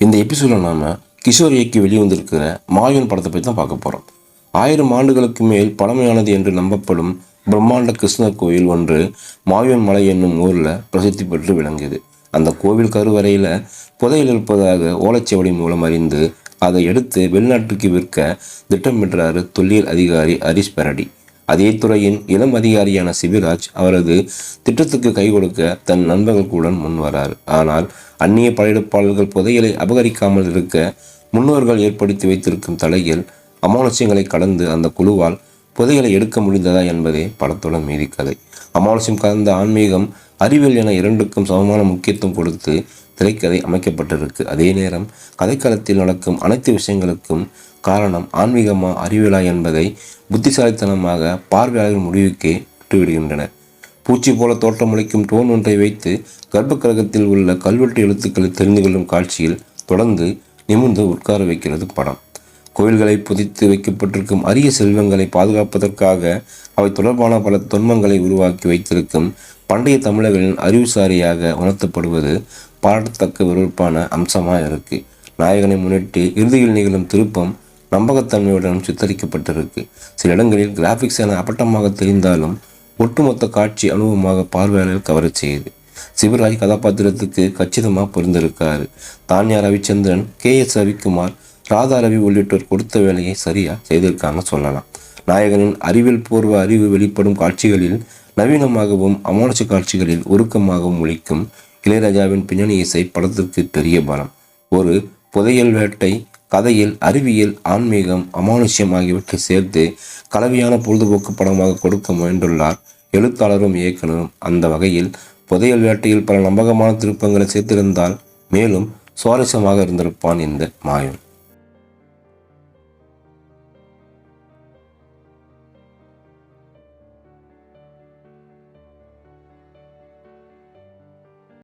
இந்த எபிசோடில் நாம் கிஷோர் இயக்கி வெளிவந்திருக்கிற மாயூன் படத்தை பற்றி தான் பார்க்க போகிறோம். 1000 ஆண்டுகளுக்கு மேல் பழமையானது என்று நம்பப்படும் பிரம்மாண்ட கிருஷ்ணர் கோயில் ஒன்று மாயூன் மலை என்னும் ஊரில் பிரசித்தி பெற்று விளங்கியது. அந்த கோவில் கருவறையில் புதையல் இருப்பதாக ஓலைச்சுவடி மூலம் அறிந்து அதை எடுத்து வெளிநாட்டுக்கு விற்க திட்டமிட்டார் தொல்லியல் அதிகாரி ஹரிஷ் பெரடி. அதே துறையின் இளம் அதிகாரியான சிபிராஜ் அவரது திட்டத்துக்கு கை கொடுக்க தன் நண்பர்களுடன் முன் வரார். ஆனால் அந்நிய படையெடுப்பாளர்கள் புதையலை அபகரிக்காமல் இருக்க முன்னோர்கள் ஏற்படுத்தி வைத்திருக்கும் தடையில் அமானுஷ்யங்களை கடந்து அந்த குழுவால் புதையலை எடுக்க முடிந்ததா என்பதே படத்தோட மீதி கதை. அமானுஷ்யம் கலந்த ஆன்மீகம், அறிவியல் என இரண்டுக்கும் சமமான முக்கியத்துவம் கொடுத்து திரைக்கதை அமைக்கப்பட்டிருக்கு. அதே நேரம் கதைக்களத்தில் நடக்கும் அனைத்து விஷயங்களுக்கும் காரணம் ஆன்மீகமா அறிவியலா என்பதை புத்திசாலித்தனமாக பார்வையாளர்கள் முடிவுக்கே விட்டுவிடுகின்றனர். பூச்சி போல தோற்றமளிக்கும் டோன் ஒன்றை வைத்து கர்ப்பகிரகத்தில் உள்ள கல்வெட்டு எழுத்துக்களை தெரிந்து கொள்ளும் காட்சியில் தொடர்ந்து நிமிர்ந்து உட்கார வைக்கிறது படம். கோயில்களை புதைத்து வைக்கப்பட்டிருக்கும் அரிய செல்வங்களை பாதுகாப்பதற்காக அவை தொடர்பான பல தொன்மங்களை உருவாக்கி வைத்திருக்கும் பண்டைய தமிழர்களின் அறிவுசாரியாக உணர்த்தப்படுவது பாடத்தக்க விருப்பான அம்சமாக இருக்குது. நாயகனை முன்னிட்டு இறுதியில் நிகழும் திருப்பம் நம்பகத்தன்மையுடன் சித்தரிக்கப்பட்டிருக்கு. சில இடங்களில் கிராஃபிக்ஸ் என அப்பட்டமாக தெரிந்தாலும் ஒட்டுமொத்த காட்சி அனுபவமாக பார்வையாளர்கள் கவரச் செய்யுது. சிவராஜ் கதாபாத்திரத்துக்கு கச்சிதமாக பொருந்திருக்காரு. தான்யா ரவிச்சந்திரன், KS ரவிக்குமார், ராதா ரவி உள்ளிட்டோர் கொடுத்த வேலையை சரியாக செய்திருக்காங்க சொல்லலாம். நாயகனின் அறிவியல் பூர்வ அறிவு வெளிப்படும் காட்சிகளில் நவீனமாகவும் அமானுஷ காட்சிகளில் உருக்கமாகவும் ஒலிக்கும் இளையராஜாவின் பின்னணி இசை படத்திற்கு பெரிய பலம். ஒரு புதையல் வேட்டை கதையில் அறிவியல், ஆன்மீகம், அமானுஷ்யம் ஆகியவற்றை சேர்த்து கலவையான பொழுதுபோக்கு படமாக கொடுக்க முயன்றுள்ளார் எழுத்தாளரும் இயக்குனரும். அந்த வகையில் புதையல் வேட்டையில் பல நம்பகமான திருப்பங்களை சேர்த்திருந்தால் மேலும் சுவாரஸ்யமாக இருந்திருப்பான் இந்த மாயூன்.